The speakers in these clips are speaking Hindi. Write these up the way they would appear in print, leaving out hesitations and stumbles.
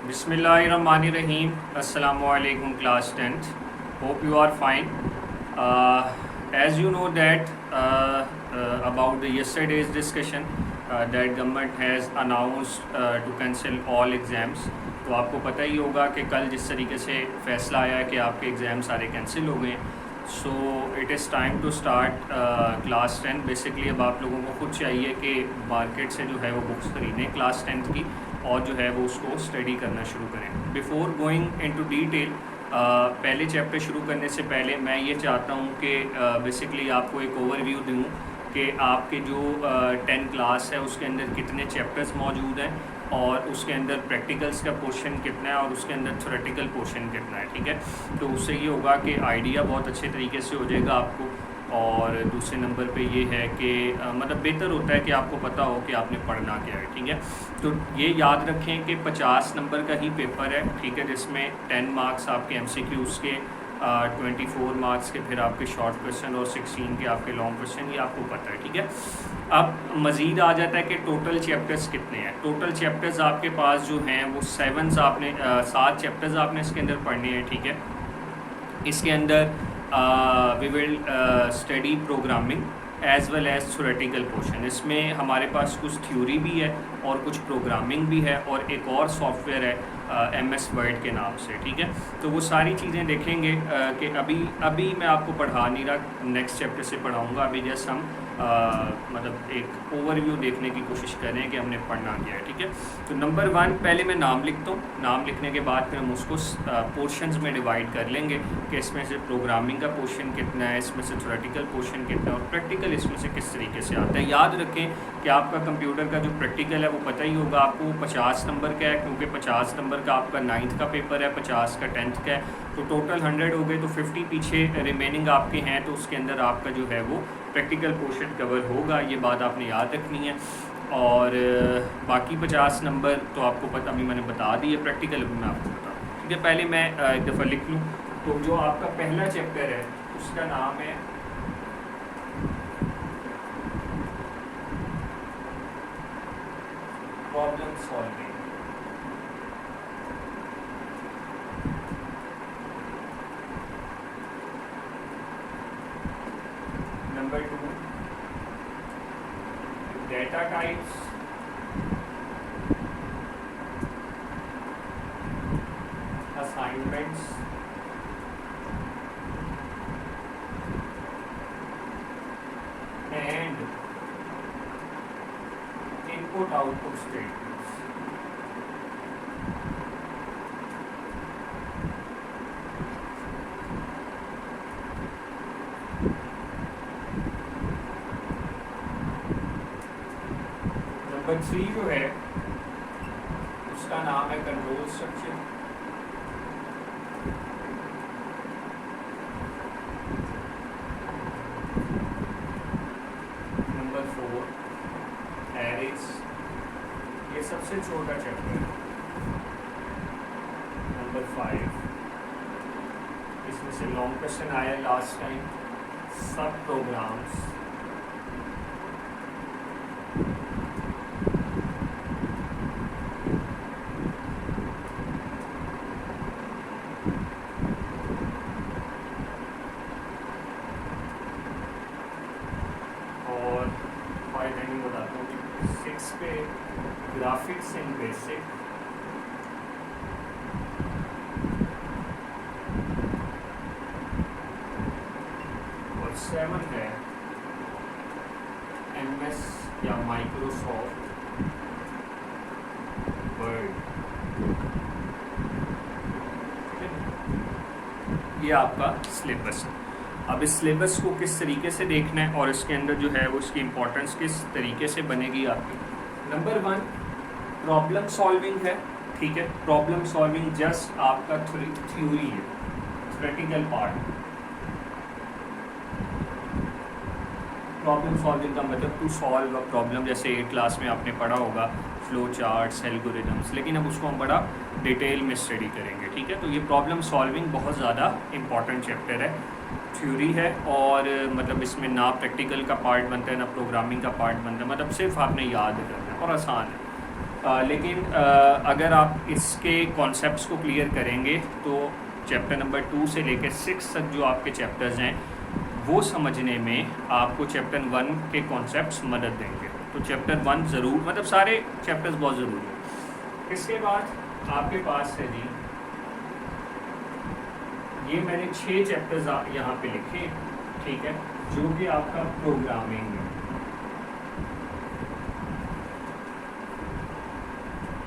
Bismillahirrahmanirrahim. Assalamu alaikum class 10th. Hope you are fine. As you know that about the yesterday's discussion that government has announced to cancel all exams. तो आपको पता ही होगा कि कल जिस तरीके से फैसला आया है कि आपके एग्ज़ाम सारे कैंसिल हो गए। So it is time to start class 10। Basically अब आप लोगों को खुद चाहिए कि मार्केट से जो है वो बुक्स ख़रीदें क्लास 10th की और जो है वो उसको स्टडी करना शुरू करें। बिफ़ोर गोइंग इनटू डिटेल पहले चैप्टर शुरू करने से पहले मैं ये चाहता हूँ कि बेसिकली आपको एक ओवरव्यू दूँ कि आपके जो 10 क्लास है उसके अंदर कितने चैप्टर्स मौजूद हैं और उसके अंदर प्रैक्टिकल्स का पोर्शन कितना है और उसके अंदर थ्योरेटिकल पोर्शन कितना है। ठीक है, तो उससे ये होगा कि आइडिया बहुत अच्छे तरीके से हो जाएगा आपको। और दूसरे नंबर पे ये है कि मतलब बेहतर होता है कि आपको पता हो कि आपने पढ़ना क्या है। ठीक है, तो ये याद रखें कि 50 नंबर का ही पेपर है। ठीक है, जिसमें 10 मार्क्स आपके MCQs के, 24 मार्क्स के फिर आपके शॉर्ट क्वेश्चन और 16 के आपके लॉन्ग क्वेश्चन, ये आपको पता है। ठीक है, अब मज़ीद आ जाता है कि टोटल चैप्टर्स कितने हैं। टोटल चैप्टर्स आपके पास जो हैं वो 7 चैप्टर्स आपने इसके अंदर पढ़ने हैं। ठीक है, इसके अंदर we will study programming as well as theoretical portion. इसमें हमारे पास कुछ थ्योरी भी है और कुछ प्रोग्रामिंग भी है और एक और सॉफ्टवेयर है MS वर्ड के नाम से। ठीक है, तो वो सारी चीज़ें देखेंगे कि अभी मैं आपको पढ़ा नहीं रहा, नेक्स्ट चैप्टर से पढ़ाऊँगा। अभी जस्ट हम मतलब एक ओवरव्यू देखने की कोशिश करें कि हमने पढ़ना क्या है। ठीक है, तो नंबर 1 पहले मैं नाम लिखता हूँ। नाम लिखने के बाद फिर हम उसको पोर्शंस में डिवाइड कर लेंगे कि इसमें से प्रोग्रामिंग का पोर्शन कितना है, इसमें से थ्योरेटिकल पोर्शन कितना है और प्रैक्टिकल इसमें से किस तरीके से आता है। याद रखें कि आपका कंप्यूटर का जो प्रैक्टिकल है वो पता ही होगा आपको 50 नंबर का है, क्योंकि 50 नंबर का आपका 9th का पेपर है, 50 का 10th का है। तो टोटल 100 हो गए, तो 50 पीछे रिमेनिंग आपके हैं, तो उसके अंदर आपका जो है वो प्रैक्टिकल पोर्शन कवर होगा। ये बात आपने याद रखनी है। और बाकी 50 नंबर तो आपको पता, अभी मैंने बता दी है, प्रैक्टिकल भी मैं आपको बता दूँ। ठीक है, पहले मैं एक दफ़ा लिख लूँ। तो जो आपका पहला चैप्टर है उसका नाम है problem solving. Number 2 data types, assignments, and input output statements. Number 3 जो है उसका नाम है कंट्रोल स्ट्रक्चर। नंबर 4 एरेज, ये सबसे छोटा चैप्टर है। नंबर 5 इसमें से लॉन्ग क्वेश्चन आया लास्ट टाइम, सब प्रोग्राम्स। और फाइनली बताता हूँ कि 6 पे ग्राफिक्स इन बेसिक। और 7 है MS या माइक्रोसॉफ्ट वर्ड। ये आपका सिलेबस है। अब इस सिलेबस को किस तरीके से देखना है और इसके अंदर जो है वो इसकी इम्पोर्टेंस किस तरीके से बनेगी आपकी। नंबर 1 प्रॉब्लम सॉल्विंग है। ठीक है, प्रॉब्लम सॉल्विंग जस्ट आपका थ्योरी है, थ्योरेटिकल पार्ट। प्रॉब्लम सॉल्विंग का मतलब टू सॉल्व अ प्रॉब्लम, जैसे 8 क्लास में आपने पढ़ा होगा फ्लो चार्ट्स, एल्गोरिदम्स, लेकिन अब उसको हम बड़ा डिटेल में स्टडी करेंगे। ठीक है, तो ये प्रॉब्लम सॉल्विंग बहुत ज़्यादा इम्पॉर्टेंट चैप्टर है, थ्योरी है और मतलब इसमें ना प्रैक्टिकल का पार्ट बनता है ना प्रोग्रामिंग का पार्ट बनता है, मतलब सिर्फ आपने याद करना है और आसान है। लेकिन अगर आप इसके कॉन्सेप्ट्स को क्लियर करेंगे तो चैप्टर नंबर 2 से लेकर 6 तक जो आपके चैप्टर्स हैं वो समझने में आपको चैप्टर 1 के कॉन्सेप्ट्स मदद देंगे। तो चैप्टर 1 ज़रूर, मतलब सारे चैप्टर्स बहुत ज़रूरी हैं। इसके बाद आपके पास है जी, ये मैंने 6 चैप्टर्स यहाँ पे लिखे, ठीक है, जो कि आपका प्रोग्रामिंग है,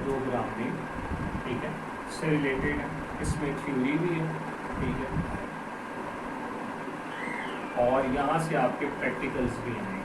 प्रोग्रामिंग, ठीक है, से रिलेटेड है। इसमें थ्योरी भी है, ठीक है, और यहाँ से आपके प्रैक्टिकल्स भी हैं,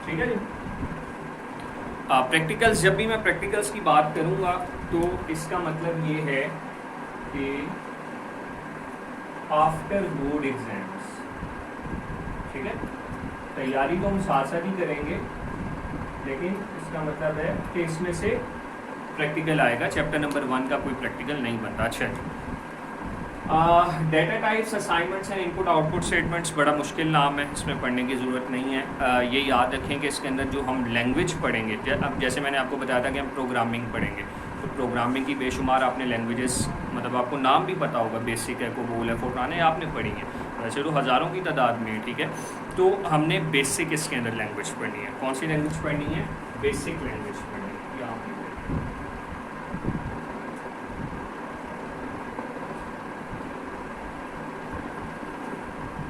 ठीक है जी। प्रैक्टिकल्स, जब भी मैं प्रैक्टिकल्स की बात करूँगा तो इसका मतलब ये है कि आफ्टर बोर्ड एग्जाम्स, ठीक है, तैयारी तो हम साथ साथ ही करेंगे, लेकिन इसका मतलब है कि इसमें से प्रैक्टिकल आएगा। चैप्टर नंबर 1 का कोई प्रैक्टिकल नहीं बनता। अच्छा जी, data types, assignments and input output statements बड़ा मुश्किल नाम है, इसमें पढ़ने की ज़रूरत नहीं है। ये याद रखें कि इसके अंदर जो हम लैंग्वेज पढ़ेंगे, अब जैसे मैंने आपको बताया था कि हम प्रोग्रामिंग पढ़ेंगे, तो प्रोग्रामिंग की बेशुमार आपने लैंग्वेजेस, मतलब आपको नाम भी पता होगा, बेसिक है, कोबोल है, फोर्ट्रान है, आपने पढ़ी है, वैसे तो हज़ारों की तादाद में, ठीक है। तो हमने बेसिक इसके अंदर लैंग्वेज पढ़नी है। कौन सी लैंग्वेज पढ़नी है? बेसिक लैंग्वेज पढ़नी है। यहाँ पे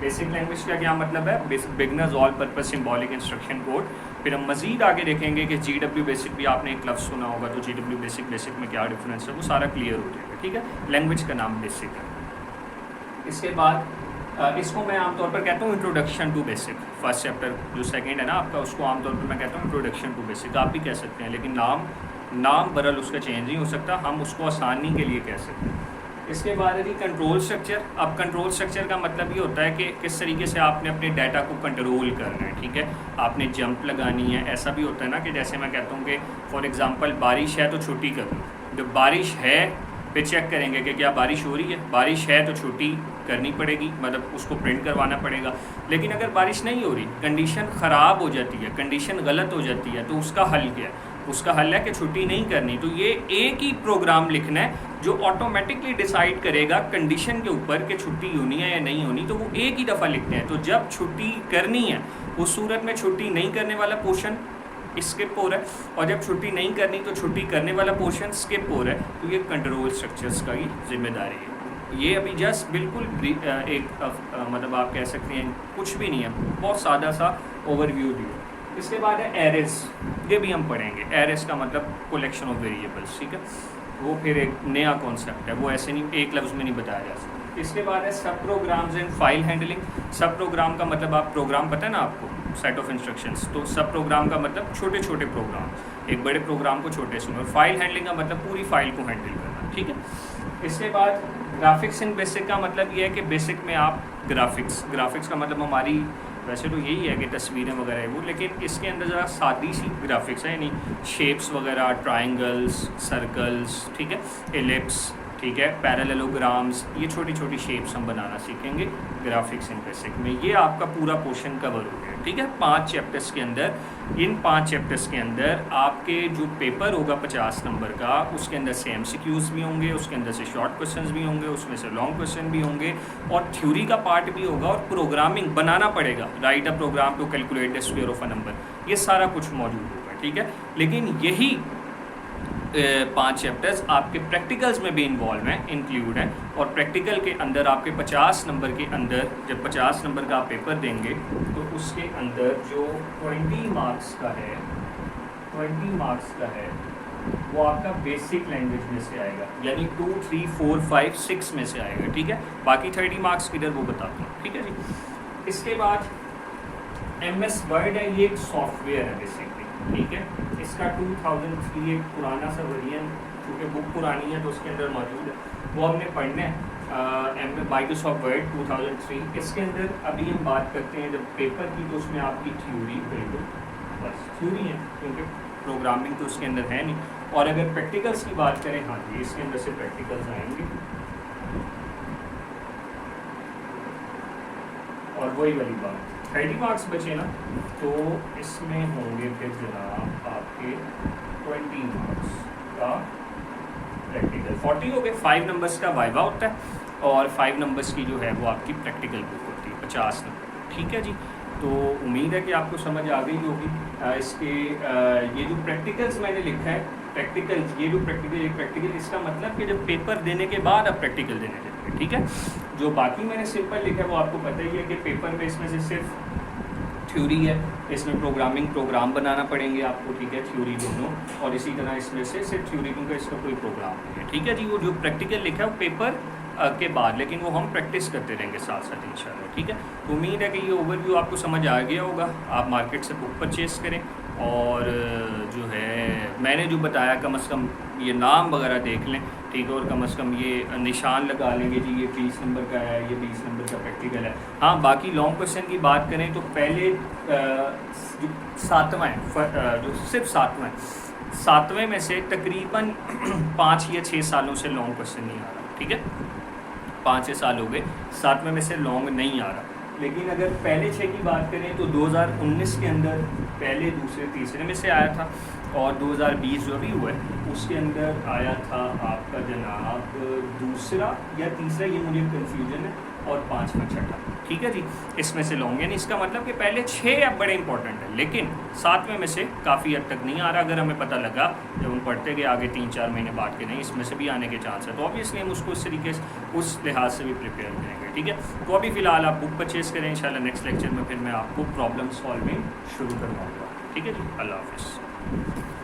बेसिक लैंग्वेज का क्या मतलब है? Beginners all purpose symbolic instruction code. फिर हम मज़ीद आगे देखेंगे कि GW बेसिक भी आपने एक लफ्ज़ सुना होगा, तो GW बेसिक बेसिक में क्या डिफरेंस है, वो सारा क्लियर हो जाएगा, ठीक है। लैंग्वेज का नाम बेसिक है। इसके बाद इसको मैं आमतौर पर कहता हूँ introduction to basic. First chapter जो सेकंड है ना आपका, उसको आमतौर पर मैं कहता हूँ इंट्रोडक्शन टू बेसिक, आप भी कह सकते हैं, लेकिन नाम बरल उसका चेंज नहीं हो सकता, हम उसको आसानी के लिए कह सकते हैं। इसके बाद है कंट्रोल स्ट्रक्चर। अब कंट्रोल स्ट्रक्चर का मतलब ये होता है कि किस तरीके से आपने अपने डाटा को कंट्रोल करना है, ठीक है। आपने जंप लगानी है। ऐसा भी होता है ना कि जैसे मैं कहता हूँ कि फॉर एग्जांपल बारिश है तो छुट्टी कर लो। जब बारिश है फिर चेक करेंगे कि क्या बारिश हो रही है। बारिश है तो छुट्टी करनी पड़ेगी, मतलब उसको प्रिंट करवाना पड़ेगा। लेकिन अगर बारिश नहीं हो रही, कंडीशन ख़राब हो जाती है, कंडीशन गलत हो जाती है, तो उसका हल क्या है? उसका हल है कि छुट्टी नहीं करनी। तो ये एक ही प्रोग्राम लिखना है जो ऑटोमेटिकली डिसाइड करेगा कंडीशन के ऊपर कि छुट्टी होनी है या नहीं होनी, तो वो एक ही दफ़ा लिखते हैं। तो जब छुट्टी करनी है उस सूरत में छुट्टी नहीं करने वाला पोर्शन स्किप हो रहा है, और जब छुट्टी नहीं करनी तो छुट्टी करने वाला पोर्शन स्किप हो रहा है। तो ये कंट्रोल स्ट्रक्चर्स का ही जिम्मेदारी है। ये अभी जस्ट बिल्कुल मतलब आप कह सकते हैं कुछ भी नहीं है, बहुत सादा सा ओवरव्यू दिया। इसके बाद है एरेज, ये भी हम पढ़ेंगे। एरेज का मतलब कलेक्शन ऑफ वेरिएबल्स, ठीक है, वो फिर एक नया कॉन्सेप्ट है, वो ऐसे नहीं एक लफ्ज़ में नहीं बताया जा सकता। इसके बाद है सब प्रोग्राम्स एंड फाइल हैंडलिंग। सब प्रोग्राम का मतलब, आप प्रोग्राम पता है ना आपको, सेट ऑफ इंस्ट्रक्शंस, तो सब प्रोग्राम का मतलब छोटे छोटे प्रोग्राम, एक बड़े प्रोग्राम को छोटे से। और फाइल हैंडलिंग का मतलब पूरी फाइल को हैंडल करना, ठीक है। इसके बाद ग्राफिक्स इन बेसिक का मतलब ये है कि बेसिक में आप ग्राफिक्स का मतलब हमारी वैसे तो यही है कि तस्वीरें वगैरह वो, लेकिन इसके अंदर ज़रा सादी सी ग्राफिक्स है, यानी शेप्स वगैरह, ट्राइंगल्स, सर्कल्स, ठीक है, एलिप्स, ठीक है, पैरेललोग्राम्स, ये छोटी छोटी शेप्स हम बनाना सीखेंगे ग्राफिक्स इन बेसिक में। ये आपका पूरा पोर्शन कवर हो गया, ठीक है। 5 चैप्टर्स के अंदर, इन 5 चैप्टर्स के अंदर आपके जो पेपर होगा 50 नंबर का, उसके अंदर से MCQs भी होंगे, उसके अंदर से शॉर्ट क्वेश्चंस भी होंगे, उसमें से लॉन्ग क्वेश्चन भी होंगे, और थ्योरी का पार्ट भी होगा, और प्रोग्रामिंग बनाना पड़ेगा, write a program to calculate the square of a number, ये सारा कुछ मौजूद होगा, ठीक है। लेकिन यही 5 चैप्टर्स आपके प्रैक्टिकल्स में भी इन्वॉल्व हैं, इंक्लूड हैं, और प्रैक्टिकल के अंदर आपके 50 नंबर के अंदर, जब 50 नंबर का आप पेपर देंगे तो उसके अंदर जो 20 मार्क्स का है, 20 मार्क्स का है, वो आपका बेसिक लैंग्वेज में से आएगा, यानी 2, 3, 4, 5, 6 में से आएगा, ठीक है। बाकी 30 मार्क्स किधर वो बताता हूँ, ठीक है जी। इसके बाद MS वर्ड है, ये एक सॉफ्टवेयर है बेसिकली, ठीक है। इसका 2003 एक पुराना सा वर्जन, क्योंकि बुक पुरानी है तो उसके अंदर मौजूद है, वो हमने पढ़ना है, माइक्रोसॉफ्ट वर्ड 2003। इसके अंदर अभी हम बात करते हैं जब पेपर की, तो उसमें आपकी थ्योरी, बिल्कुल बस थ्योरी है, क्योंकि प्रोग्रामिंग तो उसके अंदर है नहीं। और अगर प्रैक्टिकल्स की बात करें, हाँ जी, इसके अंदर से प्रैक्टिकल्स आएंगे, और वही वाली बात, 30 मार्क्स बचे ना, तो इसमें होंगे फिर जनाब आपके 20 मार्क्स का प्रैक्टिकल, 40 हो गए। 5 नंबर्स का वाइवा होता है और 5 नंबर्स की जो है वो आपकी प्रैक्टिकल बुक होती है, 50 नंबर। ठीक है जी, तो उम्मीद है कि आपको समझ आ गई होगी। इसके ये जो प्रैक्टिकल्स मैंने लिखा है, प्रैक्टिकल्स, ये जो प्रैक्टिकल इसका मतलब कि जब पेपर देने के बाद आप प्रैक्टिकल देने जाएंगे। ठीक है, जो बाकी मैंने सिंपल लिखा है वो आपको पता ही है कि पेपर में इसमें से सिर्फ थ्योरी है, इसमें प्रोग्राम बनाना पड़ेंगे आपको। ठीक है, थ्योरी दोनों, और इसी तरह इसमें से सिर्फ थ्योरी, क्योंकि इसका कोई प्रोग्राम नहीं है। ठीक है जी, वो जो प्रैक्टिकल लिखा है वो पेपर के बाद, लेकिन वो हम प्रैक्टिस करते रहेंगे साथ साथ इंशाल्लाह। ठीक है, तो उम्मीद है कि ये ओवरव्यू आपको समझ आ गया होगा। आप मार्केट से बुक परचेज़ करें, और जो है मैंने जो बताया कम से कम ये नाम वगैरह देख लें। ठीक है, और कम से कम ये निशान लगा लेंगे जी ये 20 नंबर का है, ये 20 नंबर का प्रैक्टिकल है। हाँ, बाकी लॉन्ग क्वेश्चन की बात करें तो पहले जो 7वां है, जो सिर्फ 7वां है, 7वें में से तकरीबन 5 या 6 सालों से लॉन्ग क्वेश्चन नहीं आ रहा। ठीक है, 5-6 साल हो गए, 7वें में से लॉन्ग नहीं आ रहा। लेकिन अगर पहले 6 की बात करें तो 2019 के अंदर पहले, दूसरे, तीसरे में से आया था, और 2020 जो भी हुआ है उसके अंदर आया था आपका जनाब दूसरा या तीसरा, ये मुझे कन्फ्यूजन है, और 5वां, 6वां। ठीक है जी, इसमें से लॉन्ग, यानी इसका मतलब कि पहले 6 अब बड़े इंपॉर्टेंट है, लेकिन 7वें में से काफ़ी हद तक नहीं आ रहा। अगर हमें पता लगा जब हम पढ़ते गए आगे 3-4 महीने बाद के नहीं इसमें से भी आने के चांस है, तो ऑब्वियसली हम उसको इस तरीके से, उस लिहाज से भी प्रिपेयर करेंगे। ठीक है, तो अभी फ़िलहाल आप बुक परचेज़ करें, इंशाल्लाह नेक्स्ट लेक्चर में फिर मैं आपको प्रॉब्लम सॉल्विंग शुरू करवाऊँगा। ठीक है जी, अल्लाह हाफ़िज़।